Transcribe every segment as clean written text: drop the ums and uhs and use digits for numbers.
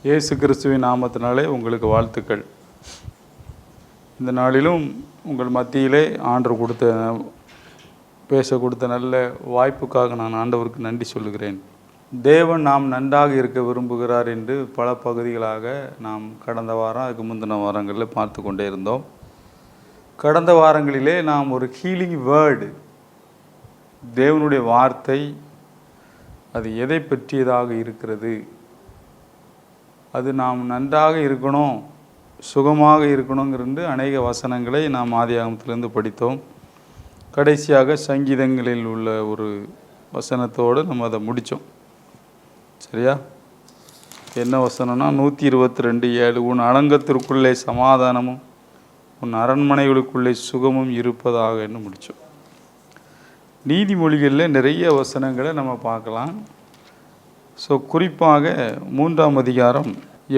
இயேசு கிறிஸ்துவின் நாமத்தினாலே உங்களுக்கு வாழ்த்துக்கள். இந்த நாளிலும் உங்கள் மத்தியிலே ஆண்டவர் பேச கொடுத்த நல்ல வாய்ப்புக்காக நான் ஆண்டவருக்கு நன்றி சொல்லுகிறேன். தேவன் நாம் நன்றாக இருக்க விரும்புகிறார் என்று பல பகுதிகளாக நாம் கடந்த வாரம் அதுக்கு முந்தின வாரங்களில் பார்த்து கொண்டே இருந்தோம். கடந்த வாரங்களிலே நாம் ஒரு ஹீலிங் வேர்டு, தேவனுடைய வார்த்தை, அது எதை பற்றியதாக இருக்கிறது, அது நாம் நன்றாக இருக்கணும், சுகமாக இருக்கணுங்கிறது அநேக வசனங்களை நாம் ஆதியாகமத்திலிருந்து படித்தோம். கடைசியாக சங்கீதங்களில் உள்ள ஒரு வசனத்தோடு நம்ம அதை முடித்தோம். சரியா? என்ன வசனம்னா 122:7, உன் அலங்கத்திற்குள்ளே சமாதானமும் உன் அரண்மனைகளுக்குள்ளே சுகமும் இருப்பதாக என்று முடித்தோம். நீதிமொழிகளில் நிறைய வசனங்களை நம்ம பார்க்கலாம். ஸோ குறிப்பாக 3ஆம் அதிகாரம்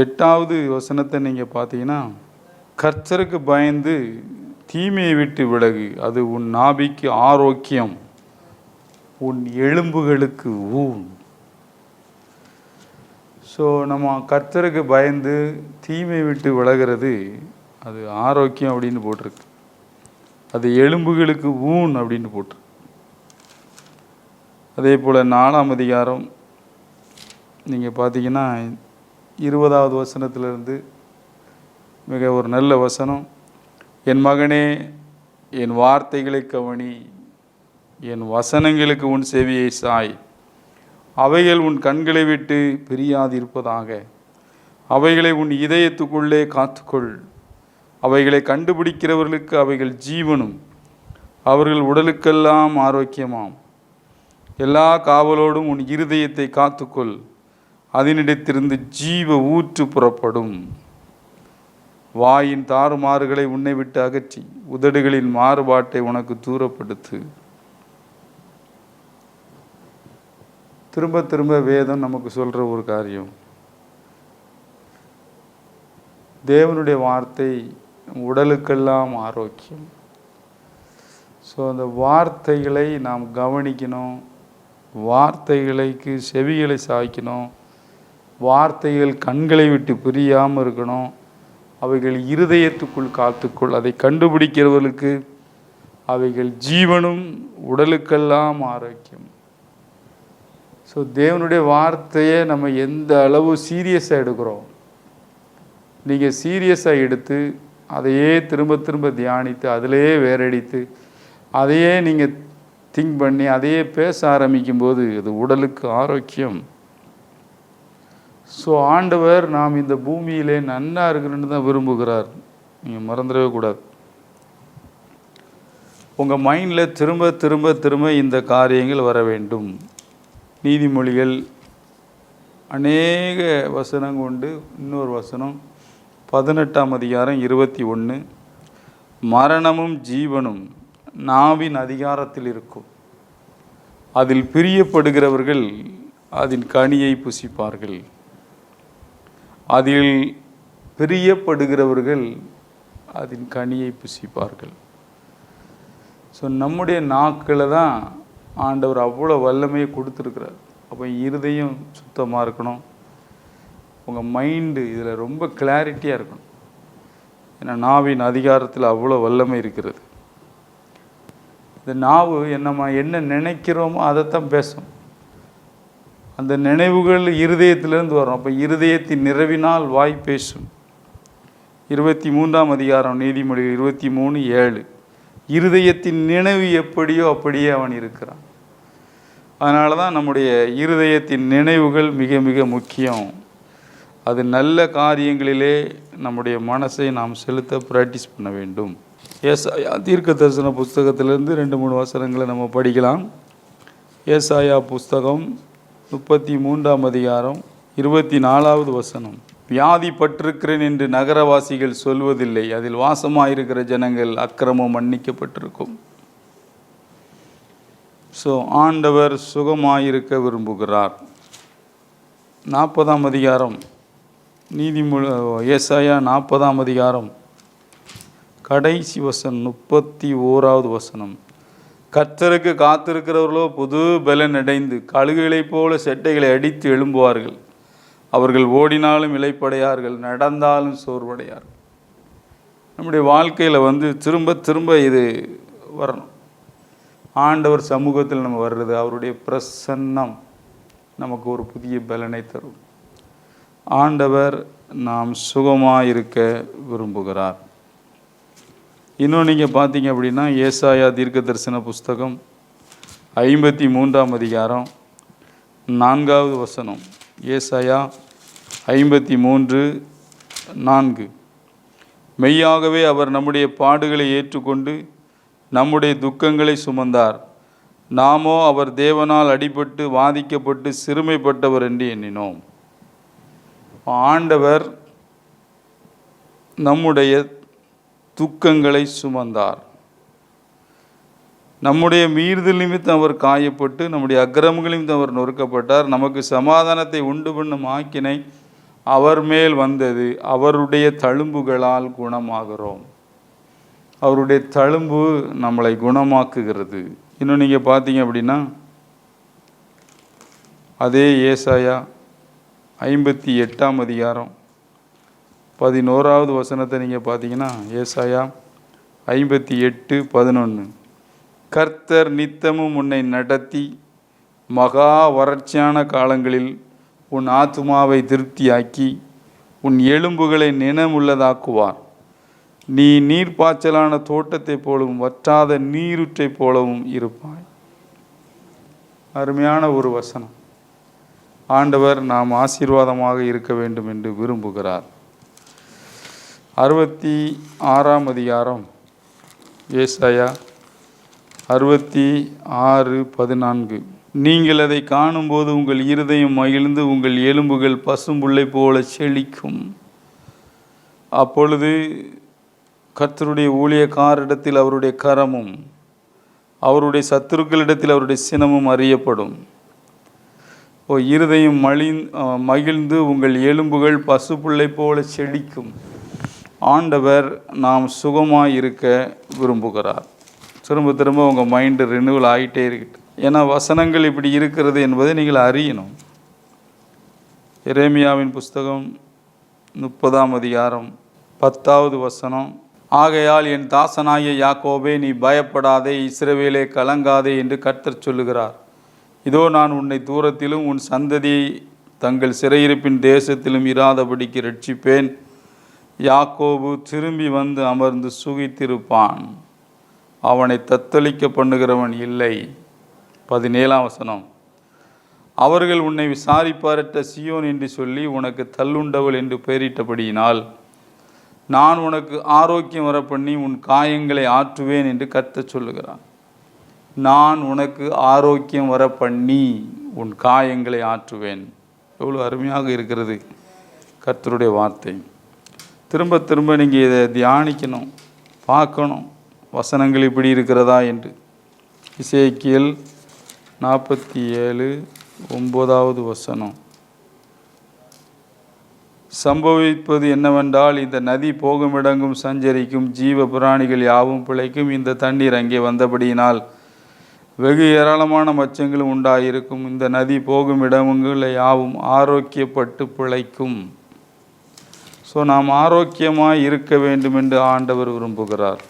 8வது வசனத்தை நீங்கள் பார்த்தீங்கன்னா, கர்த்தருக்கு பயந்து தீமையை விட்டு விலகு, அது உன் நாபிக்கு ஆரோக்கியம், உன் எலும்புகளுக்கு ஊன். ஸோ நம்ம கர்த்தருக்கு பயந்து தீமையை விட்டு விலகிறது, அது ஆரோக்கியம் அப்படின்னு போட்டிருக்கு. அது எலும்புகளுக்கு ஊன் அப்படின்னு போட்டிருக்கு. அதே போல் 4ஆம் அதிகாரம் நீங்கள் பார்த்தீங்கன்னா 20வது வசனத்திலிருந்து மிக ஒரு நல்ல வசனம். என் மகனே, என் வார்த்தைகளை கவனி, என் வசனங்களுக்கு உன் செவியை சாய், அவைகள் உன் கண்களை விட்டு பிரியாதிருப்பதாக, அவைகளை உன் இதயத்துக்குள்ளே காத்துக்கொள், அவைகளை கண்டுபிடிக்கிறவர்களுக்கு அவைகள் ஜீவனும் அவர்கள் உடலுக்கெல்லாம் ஆரோக்கியமாம். எல்லா காவலோடும் உன் இருதயத்தை காத்துக்கொள், அதனிடத்திலிருந்து ஜீவ ஊற்று புறப்படும். வாயின் தாறுமாறுகளை உன்னை விட்டு அகற்றி உதடுகளின் மாறுபாட்டை உனக்கு தூரப்படுத்து. திரும்ப திரும்ப வேதம் நமக்கு சொல்கிற ஒரு காரியம், தேவனுடைய வார்த்தை உடலுக்கெல்லாம் ஆரோக்கியம். ஸோ அந்த வார்த்தைகளை நாம் கவனிக்கணும், வார்த்தைகளுக்கு செவிகளை சாய்க்கணும், வார்த்தைகள் கண்களை விட்டு பிரியாமல் இருக்கணும், அவைகள் இருதயத்துக்குள் காத்துக்குள், அதை கண்டுபிடிக்கிறவர்களுக்கு அவைகள் ஜீவனும் உடலுக்கெல்லாம் ஆரோக்கியம். ஸோ தேவனுடைய வார்த்தையை நம்ம எந்த அளவு சீரியஸாக எடுக்கிறோம், நீங்கள் சீரியஸாக எடுத்து அதையே திரும்ப திரும்ப தியானித்து அதிலேயே வேறடித்து அதையே நீங்கள் திங்க் பண்ணி அதையே பேச ஆரம்பிக்கும்போது அது உடலுக்கு ஆரோக்கியம். ஸோ ஆண்டவர் நாம் இந்த பூமியிலே நன்னா இருக்கணும்னு தான் விரும்புகிறார். நீங்கள் மறந்துடவே கூடாது. உங்கள் மைண்டில் திரும்ப திரும்ப திரும்ப இந்த காரியங்கள் வர வேண்டும். நீதிமொழிகள் அநேக வசனங்கள் உண்டு. இன்னொரு வசனம் 18ஆம் அதிகாரம் 21, மரணமும் ஜீவனும் நாவின் அதிகாரத்தில் இருக்கும், அதில் பிரியப்படுகிறவர்கள் அதன் கனியை புசிப்பார்கள். அதில் பிரியப்படுகிறவர்கள் அதன் கனியை புசிப்பார்கள். ஸோ நம்முடைய நாக்கில் தான் ஆண்டவர் அவ்வளோ வல்லமையை கொடுத்துருக்கிறார். அப்போ இருதயம் சுத்தமாக இருக்கணும், உங்கள் மைண்டு இதில் ரொம்ப கிளாரிட்டியாக இருக்கணும். ஏன்னா நாவின் அதிகாரத்தில் அவ்வளோ வல்லமை இருக்கிறது. இந்த நாவு நம்ம என்ன நினைக்கிறோமோ அதைத்தான் பேசும். அந்த நினைவுகள் இருதயத்திலேருந்து வரும். அப்போ இருதயத்தின் நிறைவினால் வாய் பேசும். 23ஆம் அதிகாரம் நீதிமொழி 23:7, இருதயத்தின் நினைவு எப்படியோ அப்படியே அவன் இருக்கிறான். அதனால தான் நம்முடைய இருதயத்தின் நினைவுகள் மிக மிக முக்கியம். அது நல்ல காரியங்களிலே நம்முடைய மனசை நாம் செலுத்த ப்ராக்டிஸ் பண்ண வேண்டும். ஏசாயா தீர்க்க தரிசன புஸ்தகத்திலிருந்து 2-3 வசனங்களை நம்ம படிக்கலாம். ஏசாயா புஸ்தகம் 33ஆம் அதிகாரம் 24வது வசனம். வியாதி பட்டிருக்கிறேன் என்று நகரவாசிகள் சொல்வதில்லை, அதில் வாசமாயிருக்கிற ஜனங்கள் அக்கிரமம் மன்னிக்கப்பட்டிருக்கும். ஸோ ஆண்டவர் சுகமாயிருக்க விரும்புகிறார். 40ஆம் அதிகாரம் ஏசாயா 40ஆம் அதிகாரம் கடைசி வசனம் 31வது வசனம். கர்த்தருக்கு காத்திருக்கிறவர்களோ புது பலன் அடைந்து கழுகுகளைப் போல செட்டைகளை அடித்து எழும்புவார்கள், அவர்கள் ஓடினாலும் இளைப்படையார்கள், நடந்தாலும் சோர்வடையார்கள். நம்முடைய வாழ்க்கையில் திரும்ப திரும்ப இது வரணும். ஆண்டவர் சமூகத்தில் நம்ம வர்றது, அவருடைய பிரசன்னம் நமக்கு ஒரு புதிய பலனை தரும். ஆண்டவர் நாம் சுகமாக இருக்க விரும்புகிறார். இன்னும் நீங்கள் பார்த்தீங்க அப்படின்னா, ஏசாயா தீர்க்க தரிசன புஸ்தகம் 53ஆம் அதிகாரம் 4வது வசனம். ஏசாயா 53:4. மெய்யாகவே அவர் நம்முடைய பாடுகளை ஏற்றுக்கொண்டு நம்முடைய துக்கங்களை சுமந்தார். நாமோ அவர் தேவனால் அடிபட்டு வாதிக்கப்பட்டு சிறுமைப்பட்டவர் என்று எண்ணினோம். ஆண்டவர் நம்முடைய துக்கங்களை சுமந்தார். நம்முடைய மீறுதல் நிமித்தம் அவர் காயப்பட்டு நம்முடைய அக்கிரமங்கள் நிமித்தம் அவர் நொறுக்கப்பட்டார். நமக்கு சமாதானத்தை உண்டு பண்ணும் ஆக்கினை அவர் மேல் வந்தது. அவருடைய தழும்புகளால் குணமாகிறோம். அவருடைய தழும்பு நம்மளை குணமாக்குகிறது. இன்னும் நீங்கள் பார்த்தீங்க அப்படின்னா, அதே ஏசாயா 58ஆம் அதிகாரம் 11வது வசனத்தை நீங்கள் பார்த்தீங்கன்னா, ஏசாயா 58:11. கர்த்தர் நித்தமும் உன்னை நடத்தி மகா வறட்சியான காலங்களில் உன் ஆத்துமாவை திருப்தியாக்கி உன் எலும்புகளை நினமுள்ளதாக்குவார். நீ நீர்ப்பாய்ச்சலான தோட்டத்தைப் போலவும் வற்றாத நீருற்றைப் போலவும் இருப்பாய். அருமையான ஒரு வசனம். ஆண்டவர் நாம் ஆசீர்வாதமாக இருக்க வேண்டும் என்று விரும்புகிறார். 66ஆம் அதிகாரம் ஏசாயா 66:14. நீங்கள் அதை காணும்போது உங்கள் இருதயம் மகிழ்ந்து உங்கள் எலும்புகள் பசும்புல்லை போல செழிக்கும். அப்பொழுது கர்த்தருடைய ஊழியக்காரரிடத்தில் அவருடைய கரமும் அவருடைய சத்துருக்களிடத்தில் அவருடைய சினமும் அறியப்படும். இருதயம் மகிழ்ந்து உங்கள் எலும்புகள் பசுப்புல்லை போல செழிக்கும். ஆண்டவர் நாம் சுகமாக இருக்க விரும்புகிறார். திரும்ப திரும்ப உங்கள் மைண்டு ரினியூவல் ஆகிட்டே இருக்கட்டும். ஏன்னா வசனங்கள் இப்படி இருக்கிறது என்பதை நீங்கள் அறியணும். எரேமியாவின் புஸ்தகம் 30ஆம் அதிகாரம் 10வது வசனம். ஆகையால் என் தாசனாகிய யாக்கோபே, நீ பயப்படாதே, இஸ்ரவேலே கலங்காதே என்று கர்த்தர் சொல்லுகிறார். இதோ நான் உன்னை தூரத்திலும் உன் சந்ததியை தங்கள் சிறையிருப்பின் தேசத்திலும் இராதபடிக்கு ரட்சிப்பேன். யாக்கோபு திரும்பி வந்து அமர்ந்து சுகித்திருப்பான், அவனை தத்தளிக்க பண்ணுகிறவன் இல்லை. 17ஆம் வசனம். அவர்கள் உன்னை விசாரிப்பாரற்ற சியோன் என்று சொல்லி உனக்கு தள்ளுண்டவள் என்று பெயரிட்டபடியினால் நான் உனக்கு ஆரோக்கியம் வர பண்ணி உன் காயங்களை ஆற்றுவேன் என்று கர்த்தர் சொல்லுகிறான். நான் உனக்கு ஆரோக்கியம் வர பண்ணி உன் காயங்களை ஆற்றுவேன். எவ்வளோ அருமையாக இருக்கிறது கர்த்தருடைய வார்த்தை. திரும்ப திரும்ப நீங்கள் இதை தியானிக்கணும், பார்க்கணும், வசனங்கள் இப்படி இருக்கிறதா என்று. எசேக்கியேல் 47:9வது வசனம். சம்பவிப்பது என்னவென்றால், இந்த நதி போகுமிடங்கும் சஞ்சரிக்கும், ஜீவ பிராணிகள் யாவும் பிழைக்கும். இந்த தண்ணீர் அங்கே வந்தபடியினால் வெகு ஏராளமான மச்சங்களும் உண்டாயிருக்கும். இந்த நதி போகும் இடங்கள் யாவும் ஆரோக்கியப்பட்டு பிழைக்கும். ஸோ நாம் ஆரோக்கியமாக இருக்க வேண்டும் என்று ஆண்டவர் விரும்புகிறார்.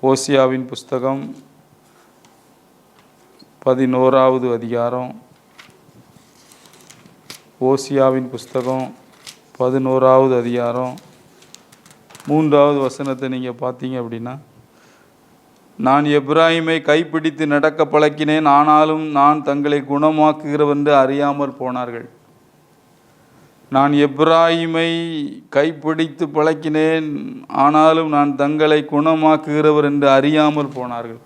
ஓசியாவின் புஸ்தகம் 11வது அதிகாரம். ஓசியாவின் புஸ்தகம் 11வது அதிகாரம் 3வது வசனத்தை நீங்கள் பார்த்தீங்க அப்படின்னா, நான் எப்பிராயீமை கைப்பிடித்து நடக்க பழக்கினேன், ஆனாலும் நான் தங்களை குணமாக்குகிறவென்று அறியாமற் போனார்கள். நான் எப்பிராயீமை கைப்பிடித்து பழக்கினேன், ஆனாலும் நான் தங்களை குணமாக்குகிறவர் என்று அறியாமல் போனார்கள்.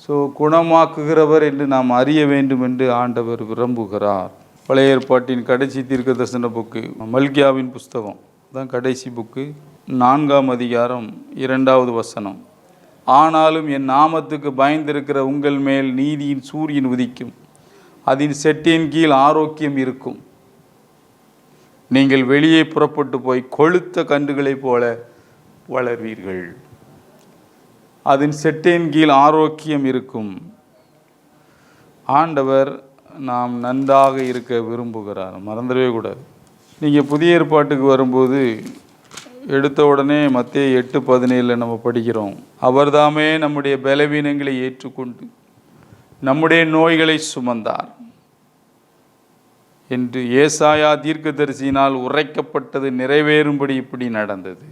ஸோ குணமாக்குகிறவர் என்று நாம் அறிய வேண்டும் என்று ஆண்டவர் விரும்புகிறார். பழைய ஏற்பாட்டின் கடைசி தீர்க்க தரிசன புக்கு மல்கியாவின் புஸ்தகம் தான் கடைசி புக்கு, 4ஆம் அதிகாரம் 2வது வசனம். ஆனாலும் என் நாமத்துக்கு பயந்திருக்கிற உங்கள் மேல் நீதியின் சூரியன் உதிக்கும், அதன் செட்டின் கீழ் ஆரோக்கியம் இருக்கும். நீங்கள் வெளியே புறப்பட்டு போய் கொழுத்த கன்றுகளைப் போல வளர்வீர்கள். அதன் செட்டின் கீழ் ஆரோக்கியம் இருக்கும். ஆண்டவர் நாம் நன்றாக இருக்க விரும்புகிறார். மறந்துடவே கூடாது. நீங்கள் புதிய ஏற்பாட்டுக்கு வரும்போது எடுத்த உடனே மத்தேயு 8:17 நம்ம படிக்கிறோம். அவர்தாமே நம்முடைய பலவீனங்களை ஏற்றுக்கொண்டு நம்முடைய நோய்களை சுமந்தார் என்று ஏசாயா தீர்க்கதரிசியினால் உரைக்கப்பட்டது நிறைவேறும்படி இப்படி நடந்தது.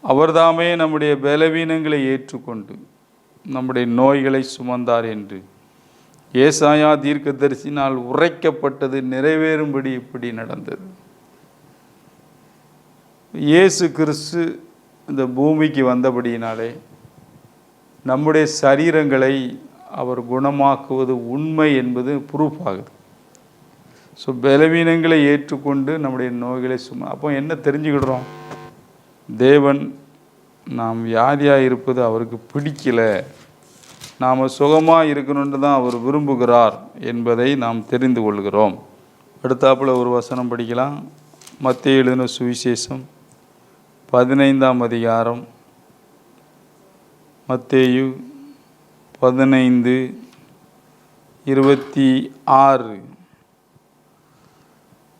அவர்தாமே நம்முடைய பலவீனங்களை ஏற்றுக்கொண்டு நம்முடைய நோய்களை சுமந்தார் என்று ஏசாயா தீர்க்கதரிசியினால் உரைக்கப்பட்டது நிறைவேறும்படி இப்படி நடந்தது. இயேசு கிறிஸ்து இந்த பூமிக்கு வந்தபடியினாலே நம்முடைய சரீரங்களை அவர் குணமாக்குவது உண்மை என்பது ப்ரூஃப் ஆகுது. ஸோ பலவீனங்களை ஏற்றுக்கொண்டு நம்முடைய நோய்களை அப்போ என்ன தெரிஞ்சுக்கிடுறோம்? தேவன் நாம் வியாதியாக இருப்பது அவருக்கு பிடிக்கல, நாம் சுகமாக இருக்கணும்னு தான் அவர் விரும்புகிறார் என்பதை நாம் தெரிந்து கொள்கிறோம். அடுத்தாப்புல ஒரு வசனம் படிக்கலாம். மத்தேயு எழுதின சுவிசேஷம் 15ஆம் அதிகாரம், மத்தேயு 15:26.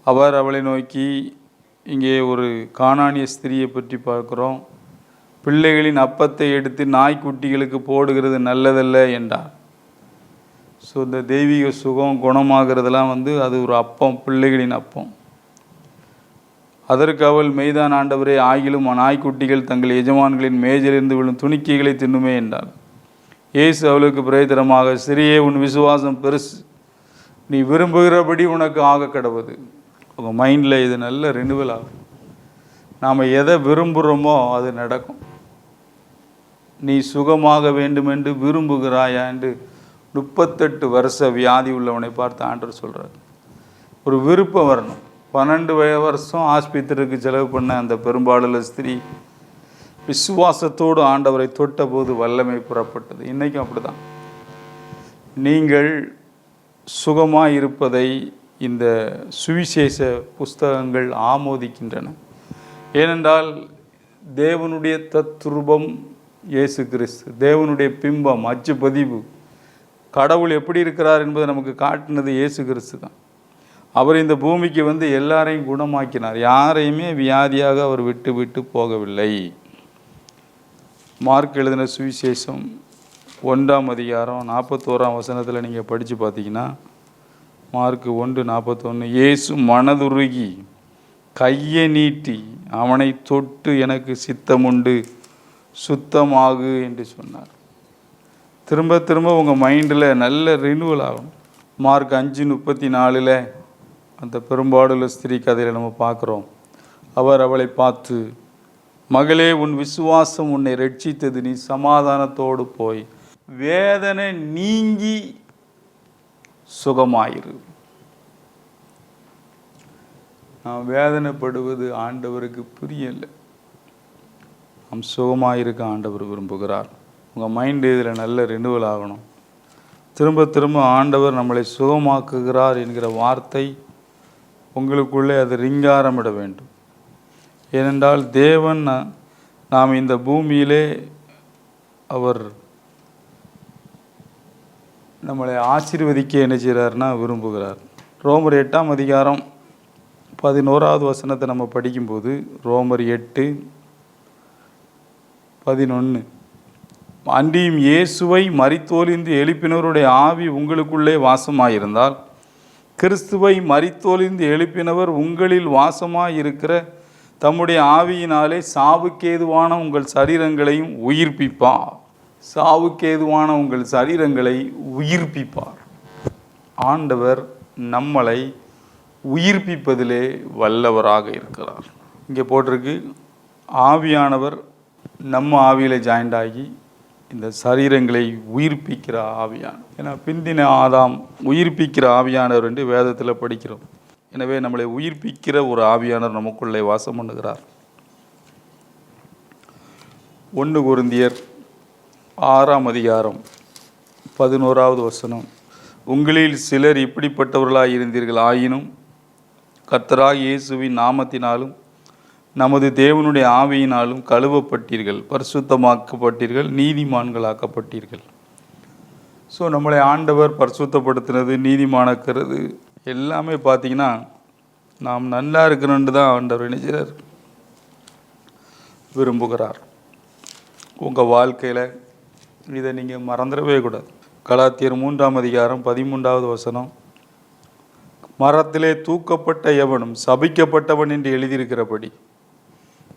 அவர் அவளை நோக்கி, இங்கே ஒரு கானானிய ஸ்திரியை பற்றி பார்க்குறோம். பிள்ளைகளின் அப்பத்தை எடுத்து நாய்க்குட்டிகளுக்கு போடுகிறது நல்லதல்ல என்றார். ஸோ இந்த தெய்வீக சுகம் குணமாகிறதுலாம் அது ஒரு அப்பம், பிள்ளைகளின் அப்பம். அதற்கு அவள், மெய்தான் ஆண்டவரே, ஆகிலும் நாய்க்குட்டிகள் தங்கள் எஜமான்களின் மேஜிலிருந்து விழும் துணிக்கைகளை தின்னுமே என்றாள். இயேசு அவளுக்கு பிரயோஜனமாக, சிறியே, உன் விசுவாசம் பெருசு, நீ விரும்புகிறபடி உனக்கு ஆக கடவுது. உங்கள் மைண்டில் இது நல்ல ரினுவல் ஆகும். நாம் எதை விரும்புகிறோமோ அது நடக்கும். நீ சுகமாக வேண்டுமென்று விரும்புகிறாயா என்று 38 வருஷ வியாதி உள்ளவனை பார்த்து ஆண்டவர் சொல்கிறார். ஒரு விருப்பம் வரணும். 12 வருஷம் ஆஸ்பத்திரிக்கு செலவு பண்ண அந்த பெரும்பாலுள்ள ஸ்திரீ விசுவாசத்தோடு ஆண்டவரை தொட்ட போது வல்லமை புறப்பட்டது. இன்றைக்கும் அப்படி தான். நீங்கள் சுகமாக இருப்பதை இந்த சுவிசேஷ புஸ்தகங்கள் ஆமோதிக்கின்றன. ஏனென்றால் தேவனுடைய தத்ரூபம் இயேசு கிறிஸ்து, தேவனுடைய பிம்பம், அச்சு பதிவு, கடவுள் எப்படி இருக்கிறார் என்பதை நமக்கு காட்டினது இயேசு கிறிஸ்து தான். அவர் இந்த பூமிக்கு எல்லாரையும் குணமாக்கினார். யாரையுமே வியாதியாக அவர் விட்டு விட்டு போகவில்லை. மார்க் எழுதின சுவிசேஷம் 1ஆம் அதிகாரம் 41ஆம் வசனத்தில் நீங்கள் படித்து பார்த்தீங்கன்னா, மார்க் 1:41, இயேசு மனதுருகி கையை நீட்டி அவனை தொட்டு, எனக்கு சித்தமுண்டு, சுத்தமாகு என்று சொன்னார். திரும்ப திரும்ப உங்கள் மைண்டில் நல்ல ரினுவல் ஆகும். மார்க் 5:34 அந்த பெரும்பாடுள்ள ஸ்திரீ கதையில் நம்ம பார்க்குறோம். அவர் அவளை பார்த்து, மகளே, உன் விசுவாசம் உன்னை ரட்சித்தது, நீ சமாதானத்தோடு போய் வேதனை நீங்கி சுகமாயிரு. நாம் வேதனைப்படுவது ஆண்டவருக்கு பிரியலை. நாம் சுகமாயிருக்க ஆண்டவர் விரும்புகிறார். உங்கள் மைண்டு இதில் நல்ல ரினுவல் ஆகணும். திரும்ப திரும்ப ஆண்டவர் நம்மளை சுகமாக்குகிறார் என்கிற வார்த்தை உங்களுக்குள்ளே அது ரிங்காரமிட வேண்டும். ஏனென்றால் தேவன் நாம் இந்த பூமியிலே அவர் நம்மளை ஆசீர்வதிக்க என்ன செய்கிறார்னா விரும்புகிறார். ரோமர் 8ஆம் அதிகாரம் 11ஆவது வசனத்தை நம்ம படிக்கும்போது, ரோமர் 8:11, அன்றியும் இயேசுவை மரித்தோலிந்து எழுப்பினவருடைய ஆவி உங்களுக்குள்ளே வாசமாயிருந்தால், கிறிஸ்துவை மரித்தோலிந்து எழுப்பினவர் உங்களில் வாசமாயிருக்கிற தம்முடைய ஆவியினாலே சாவுக்கேதுவான உங்கள் சரீரங்களையும் உயிர்ப்பிப்பார். சாவுக்கேதுவான உங்கள் சரீரங்களை உயிர்ப்பிப்பார். ஆண்டவர் நம்மளை உயிர்ப்பிப்பதிலே வல்லவராக இருக்கிறார். இங்கே போட்டிருக்கு, ஆவியானவர் நம்ம ஆவியில் ஜாயிண்ட் ஆகி இந்த சரீரங்களை உயிர்ப்பிக்கிற ஆவியானவர். ஏன்னா பிந்தின ஆதாம் உயிர்ப்பிக்கிற ஆவியானவர் என்று வேதத்தில் படிக்கிறோம். எனவே நம்மளை உயிர்ப்பிக்கிற ஒரு ஆவியானவர் நமக்குள்ளே வாசம் பண்ணுகிறார். 1 கொரிந்தியர் 6ஆம் அதிகாரம் 11ஆவது வசனம், உங்களில் சிலர் இப்படிப்பட்டவர்களாக இருந்தீர்கள், ஆயினும் கர்த்தராகிய இயேசுவின் நாமத்தினாலும் நமது தேவனுடைய ஆவியினாலும் கழுவப்பட்டீர்கள், பரிசுத்தமாக்கப்பட்டீர்கள், நீதிமான்களாக்கப்பட்டீர்கள். ஸோ நம்மளை ஆண்டவர் பரிசுத்தப்படுத்துறது, நீதிமானாக்கிறது எல்லாமே பார்த்திங்கன்னா நாம் நல்லா இருக்கணும்னு தான் ஆண்டவர் நினைச்சார், விரும்புகிறார். உங்கள் வாழ்க்கையில் இதை நீங்கள் மறந்துடவே கூடாது. கலாத்தியர் 3ஆம் அதிகாரம் 13வது வசனம், மரத்திலே தூக்கப்பட்ட எவனும் சபிக்கப்பட்டவன் என்று எழுதியிருக்கிறபடி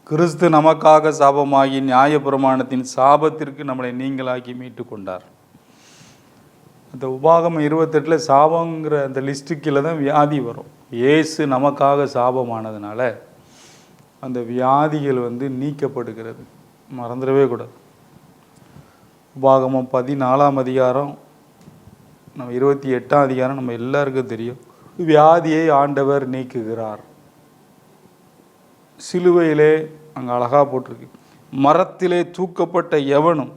கிறிஸ்து நமக்காக சாபமாகி நியாயப்பிரமாணத்தின் சாபத்திற்கு நம்மளை நீங்களாக்கி மீட்டு கொண்டார். அந்த உபாகமம் 28 சாபங்கிற அந்த லிஸ்ட்டு கீழே தான் வியாதி வரும். இயேசு நமக்காக சாபமானதுனால அந்த வியாதிகள் நீக்கப்படுகிறது, மறந்துடவே கூடாது. உபாகமம் 14ஆம் அதிகாரம், நம்ம 28ஆம் அதிகாரம் நம்ம எல்லாருக்கும் தெரியும். வியாதியை ஆண்டவர் நீக்குகிறார். சிலுவையிலே அங்கே அழகாக போட்டிருக்கு, மரத்திலே தூக்கப்பட்ட எவனும்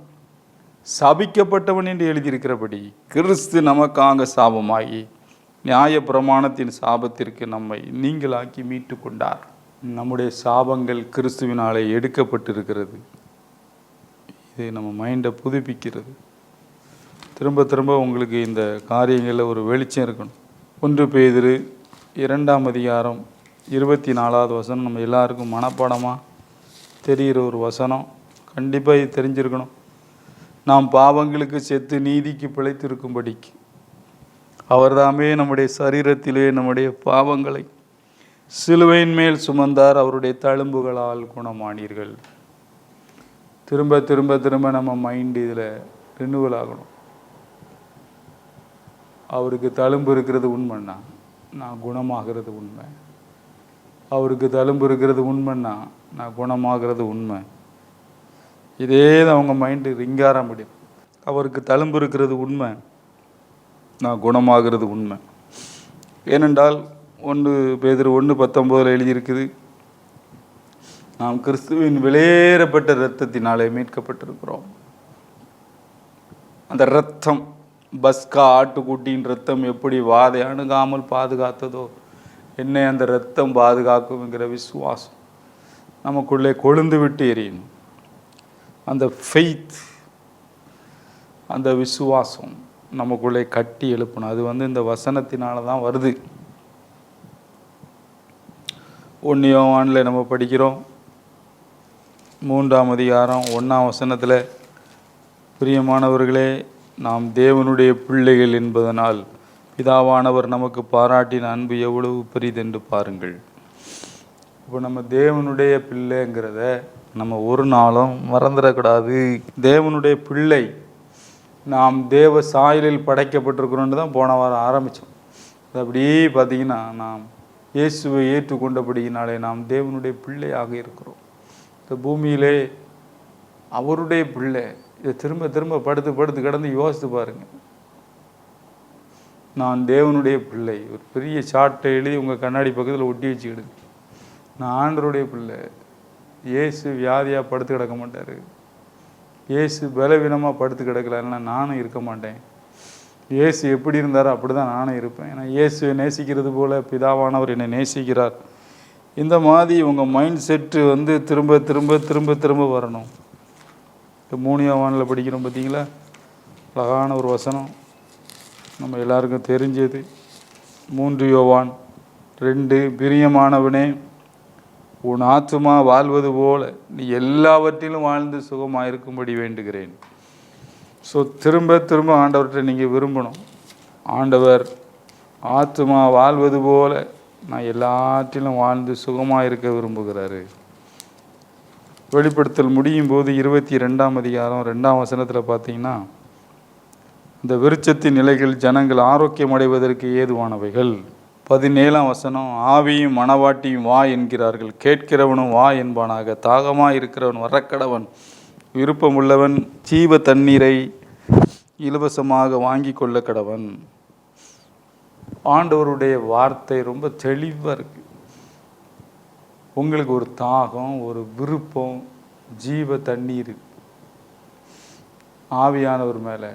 சபிக்கப்பட்டவன் என்று எழுதியிருக்கிறபடி கிறிஸ்து நமக்காக சாபமாகி நியாய பிரமாணத்தின் சாபத்திற்கு நம்மை நீங்களாக்கி மீட்டு கொண்டார். நம்முடைய சாபங்கள் கிறிஸ்துவினாலே எடுக்கப்பட்டிருக்கிறது. இது நம்ம மைண்டை புதுப்பிக்கிறது. திரும்ப திரும்ப உங்களுக்கு இந்த காரியங்களில் ஒரு வெளிச்சம் இருக்கணும். 1 பேதுரு 2ஆம் அதிகாரம் 24வது வசனம் நம்ம எல்லாருக்கும் மனப்பாடமாக தெரிகிற ஒரு வசனம். கண்டிப்பாக இது தெரிஞ்சிருக்கணும். நாம் பாவங்களுக்கு செத்து நீதிக்கு பிழைத்திருக்கும்படிக்கு அவர்தாமே நம்முடைய சரீரத்திலே நம்முடைய பாவங்களை சிலுவையின் மேல் சுமந்தார், அவருடைய தழும்புகளால் குணமானீர்கள். திரும்ப திரும்ப திரும்ப நம்ம மைண்டு இதில் ரினுவல் ஆகணும். அவருக்கு தழும்பு இருக்கிறது உண்மைன்னா நான் குணமாகிறது உண்மை. அவருக்கு தழும்பு இருக்கிறது உண்மைன்னா நான் குணமாகிறது உண்மை. இதே தான் அவங்க மைண்டு ரிங்கார முடியும். அவருக்கு தழும்பு இருக்கிறது உண்மை, நான் குணமாகிறது உண்மை. ஏனென்றால் 1 பேதுரு 1:19 எழுதியிருக்குது, நாம் கிறிஸ்துவின் வெளியேறப்பட்ட இரத்தத்தினாலே மீட்கப்பட்டிருக்கிறோம். அந்த இரத்தம், பஸ்கா ஆட்டுக்குட்டியின் இரத்தம் எப்படி வாதை அணுகாமல் பாதுகாத்ததோ, என்னை அந்த இரத்தம் பாதுகாக்கும்ங்கிற விசுவாசம் நமக்குள்ளே கொழுந்து விட்டு எரியணும். அந்த ஃபெய்த், அந்த விசுவாசம் நமக்குள்ளே கட்டி எழுப்பணும். அது இந்த வசனத்தினால தான் வருது. 1 யோவானில் நம்ம படிக்கிறோம், 3ஆம் அதிகாரம் 1ஆம் வசனத்தில், பிரியமானவர்களே, நாம் தேவனுடைய பிள்ளைகள் என்பதனால் பிதாவானவர் நமக்கு பாராட்டின அன்பு எவ்வளவு பெரிதென்று பாருங்கள். இப்போ நம்ம தேவனுடைய பிள்ளைங்கிறத நம்ம ஒரு நாளும் மறந்துடக்கூடாது. தேவனுடைய பிள்ளை, நாம் தேவ சாயலில் படைக்கப்பட்டிருக்கிறோன்னு தான் போன வாரம் ஆரம்பித்தோம். அது அப்படியே பார்த்திங்கன்னா, நாம் இயேசுவை ஏற்றுக்கொண்டபடியினாலே நாம் தேவனுடைய பிள்ளையாக இருக்கிறோம். இந்த பூமியிலே அவருடைய பிள்ளை. இதை திரும்ப திரும்ப படுத்து கிடந்து யோசித்து பாருங்கள். நான் தேவனுடைய பிள்ளை, ஒரு பெரிய சாட்டை எழுதி உங்கள் கண்ணாடி பக்கத்தில் ஒட்டி வச்சுக்கிடுங்க. நான் ஆண்டவருடைய பிள்ளை. இயேசு வியாதியாக படுத்து கிடக்க மாட்டார். இயேசு பலவீனமாக படுத்து கிடக்கலன்னா நானும் இருக்க மாட்டேன். இயேசு எப்படி இருந்தாரோ அப்படி தான் நானும் இருப்பேன். ஏன்னா இயேசுவை நேசிக்கிறது போல் பிதாவானவர் என்னை நேசிக்கிறார். இந்த மாதிரி உங்கள் மைண்ட் செட்டு திரும்ப திரும்ப திரும்ப திரும்ப வரணும். இப்போ 3 யோவானில் படிக்கிறோம் பார்த்தீங்களா, அழகான ஒரு வசனம் நம்ம எல்லாருக்கும் தெரிஞ்சது. 3 யோவான் 2, பிரியமானவனே, உன் ஆத்துமா வாழ்வது போல நீ எல்லாவற்றிலும் வாழ்ந்து சுகமாக இருக்கும்படி வேண்டுகிறேன். ஸோ திரும்ப திரும்ப ஆண்டவர்கிட்ட நீங்கள் விரும்பணும். ஆண்டவர் ஆத்துமா வாழ்வது போல நான் எல்லாற்றிலும் வாழ்ந்து சுகமாக இருக்க விரும்புகிறாரு. வெளிப்படுத்தல் முடியும் போது 22ஆம் அதிகாரம் 2ஆம் வசனத்தில் பார்த்தீங்கன்னா, இந்த விருட்சத்தின் நிலைகள் ஜனங்கள் ஆரோக்கியம் அடைவதற்கு ஏதுவானவைகள். 17ஆம் வசனம், ஆவியும் மணவாட்டியும் வா என்கிறார்கள், கேட்கிறவனும் வா என்பானாக, தாகமாக இருக்கிறவன் வரக்கடவன், விருப்பமுள்ளவன் ஜீவ தண்ணீரை இலவசமாக வாங்கி கொள்ள கடவன். ஆண்டவருடைய வார்த்தை ரொம்ப தெளிவாக இருக்குது. உங்களுக்கு ஒரு தாகம், ஒரு விருப்பம், ஜீவ தண்ணீர் ஆவியானவர் மேலே,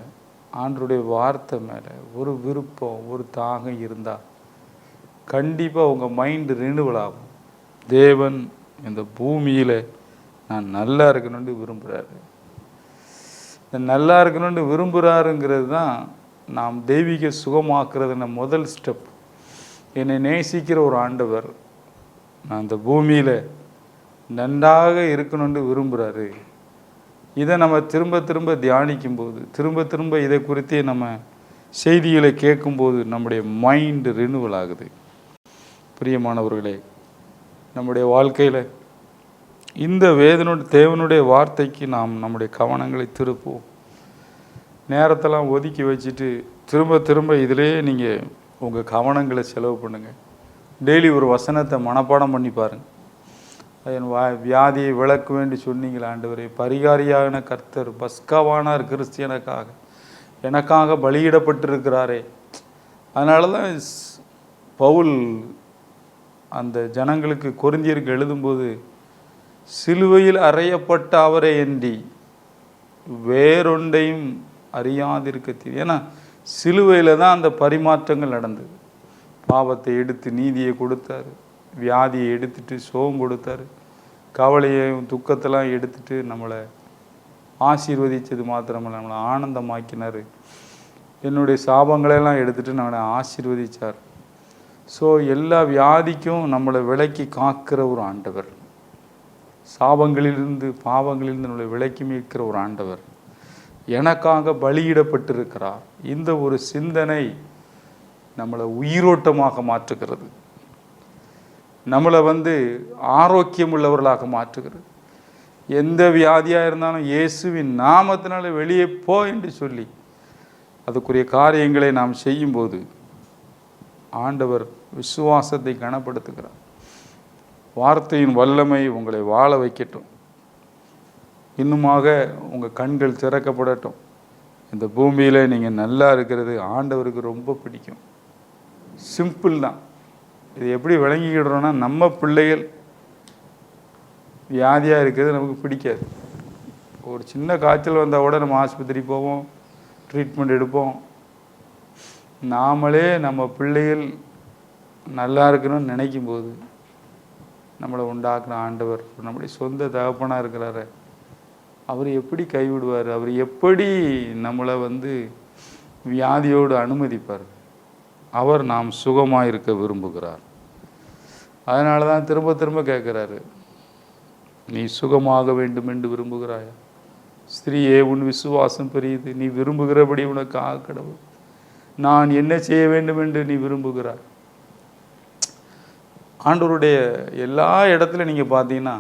ஆண்டவருடைய வார்த்தை மேலே ஒரு விருப்பம், ஒரு தாகம் இருந்தால் கண்டிப்பாக உங்கள் மைண்டு ரினுவல் ஆகும். தேவன் இந்த பூமியில் நான் நல்லா இருக்கணும்னு விரும்புகிறாரு. இந்த நல்லா இருக்கணும்னு விரும்புகிறாருங்கிறது தான் நாம் தெய்வீக சுகமாக்குறதுன முதல் ஸ்டெப். என்னை நேசிக்கிற ஒரு ஆண்டவர் நான் இந்த பூமியில் நன்றாக இருக்கணும்னு விரும்புகிறாரு. இதை நம்ம திரும்ப திரும்ப தியானிக்கும்போது, திரும்ப திரும்ப இதை குறித்தே நம்ம செய்திகளை கேட்கும்போது நம்முடைய மைண்டு ரினுவல் ஆகுது. பிரியமானவர்களே, நம்முடைய வாழ்க்கையில் இந்த தேவனுடைய வார்த்தைக்கு நாம் நம்முடைய கவனங்களை திருப்புவோம். நேரத்தெல்லாம் ஒதுக்கி வச்சுட்டு திரும்ப திரும்ப இதிலே நீங்கள் உங்கள் கவனங்களை செலவு பண்ணுங்கள். டெய்லி ஒரு வசனத்தை மனப்பாடம் பண்ணி பாருங்கள். என் வியாதியை விளக்க வேண்டி சொன்னீங்களா ஆண்டவரே, பரிகாரியான கர்த்தர் பஸ்காவானார் கிறிஸ்தியனுக்காக, எனக்காக பலியிடப்பட்டிருக்கிறாரே. அதனால தான் பவுல் அந்த ஜனங்களுக்கு கொரிந்தியருக்கு எழுதும்போது, சிலுவையில் அறையப்பட்ட அவரை எண்ணி வேறொன்றையும் அறியாதிருக்க. ஏன்னா சிலுவையில் தான் அந்த பரிமாற்றங்கள் நடந்தது. பாவத்தை எடுத்து நீதியை கொடுத்தாரு, வியாதியை எடுத்துட்டு சோகம் கொடுத்தாரு, கவலையையும் துக்கத்தெல்லாம் எடுத்துட்டு நம்மளை ஆசீர்வதித்தது மாத்திரமல்ல, நம்மளை ஆனந்தமாக்கினார். என்னுடைய சாபங்களெல்லாம் எடுத்துகிட்டு நம்மளை ஆசீர்வதித்தார். ஸோ எல்லா வியாதிக்கும் நம்மளை விலக்கி காக்கிற ஒரு ஆண்டவர், சாபங்களிலிருந்து பாவங்களிலிருந்து நம்மளை விலக்கி மீட்கிற ஒரு ஆண்டவர், எனக்காக பலியிடப்பட்டிருக்கிறார். இந்த ஒரு சிந்தனை நம்மளை உயிரோட்டமாக மாற்றுகிறது, நம்மளை ஆரோக்கியம் உள்ளவர்களாக மாற்றுகிறது. எந்த வியாதியாக இருந்தாலும் இயேசுவின் நாமத்தினால வெளியே போ என்று சொல்லி அதுக்குரிய காரியங்களை நாம் செய்யும்போது ஆண்டவர் விசுவாசத்தை கனப்படுத்துகிறார். வார்த்தையின் வல்லமை உங்களை வாழ வைக்கட்டும். இன்னுமாக உங்கள் கண்கள் திறக்கப்படட்டும். இந்த பூமியில் நீங்கள் நல்லா இருக்கிறது ஆண்டவருக்கு ரொம்ப பிடிக்கும். சிம்பிள் தான். இது எப்படி விளங்கிக்கிடுறோன்னா, நம்ம பிள்ளைகள் வியாதியாக இருக்கிறது நமக்கு பிடிக்காது. ஒரு சின்ன காய்ச்சல் வந்தால் கூட நம்ம ஆஸ்பத்திரி போவோம், ட்ரீட்மெண்ட் எடுப்போம். நாமளே நம்ம பிள்ளைகள் நல்லா இருக்கணும்னு நினைக்கும்போது நம்மளை உண்டாக்குன ஆண்டவர் நம்முடைய சொந்த தகப்பனாக இருக்கிறாரு. அவர் எப்படி கைவிடுவார்? அவர் எப்படி நம்மளை வியாதியோடு அனுமதிப்பார்? அவர் நாம் சுகமாக இருக்க விரும்புகிறார். அதனால தான் திரும்ப திரும்ப கேட்குறாரு, நீ சுகமாக வேண்டும் என்று விரும்புகிறாயா? ஸ்திரீயே, உன் விசுவாசம் பெரியது, நீ விரும்புகிறபடி உனக்கு ஆக கடவுள். நான் என்ன செய்ய வேண்டும் என்று நீ விரும்புகிறாய்? ஆண்டவருடைய எல்லா இடத்துல நீங்கள் பார்த்தீங்கன்னா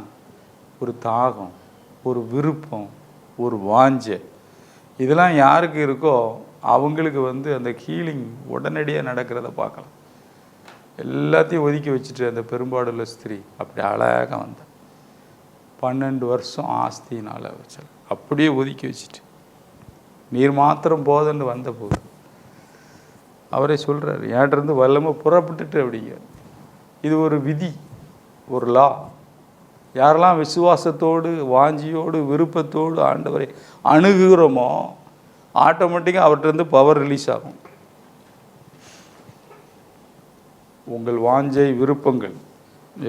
ஒரு தாகம், ஒரு விருப்பம், ஒரு வாஞ்சை, இதெல்லாம் யாருக்கு இருக்கோ அவங்களுக்கு அந்த ஹீலிங் உடனடியாக நடக்கிறத பார்க்கலாம். எல்லாத்தையும் ஒதுக்கி வச்சுட்டு அந்த பெரும்பாடுள்ள ஸ்திரீ அப்படி அழகாக வந்தாள். 12 வருஷம் ஆஸ்தினால் வச்சால் அப்படியே ஒதுக்கி வச்சுட்டு நீர் மாத்திரம் போதன்னு வந்த போது அவரே சொல்கிறார், ஏன்ட்டிருந்து வல்லமை புறப்பட்டுட்டு அப்படிங்க. இது ஒரு விதி, ஒரு லா. யாரெல்லாம் விசுவாசத்தோடு வாஞ்சியோடு விருப்பத்தோடு ஆண்டவரை அணுகுகிறோமோ ஆட்டோமேட்டிக்காக அவர்கிட்ட பவர் ரிலீஸ் ஆகும். உங்கள் வாஞ்சை விருப்பங்கள்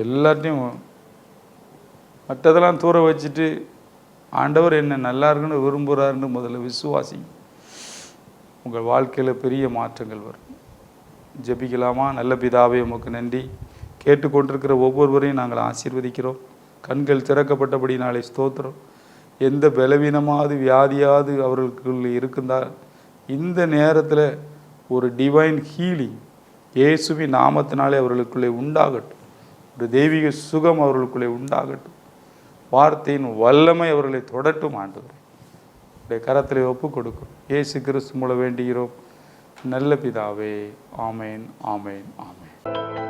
எல்லாத்தையும் மற்றதெல்லாம் தூர வச்சுட்டு ஆண்டவர் என்ன நல்லா இருக்குன்னு விரும்புகிறாருன்னு முதல்ல விசுவாசி. உங்கள் வாழ்க்கையில் பெரிய மாற்றங்கள் வரும். ஜெபிக்கலாமா? நல்ல பிதாவே, உமக்கு நன்றி. கேட்டுக்கொண்டிருக்கிற ஒவ்வொருவரையும் நாங்கள் ஆசீர்வதிக்கிறோம். கண்கள் திறக்கப்பட்டபடி நாளை ஸ்தோத்திரம். எந்த பலவீனமாவது வியாதியாவது அவர்களுக்குள்ளே இருக்குந்தால் இந்த நேரத்தில் ஒரு டிவைன் ஹீலிங் இயேசுவின் நாமத்தினாலே அவர்களுக்குள்ளே உண்டாகட்டும். ஒரு தெய்வீக சுகம் அவர்களுக்குள்ளே உண்டாகட்டும். வார்த்தையின் வல்லமை அவர்களை தொடட்டும். ஆண்டவரே, உடைய கரத்திலே ஒப்பு கொடுக்கும். இயேசு கிறிஸ்து மூலம் வேண்டுகிறோம் நல்ல பிதாவே. ஆமேன், ஆமேன், ஆமேன்.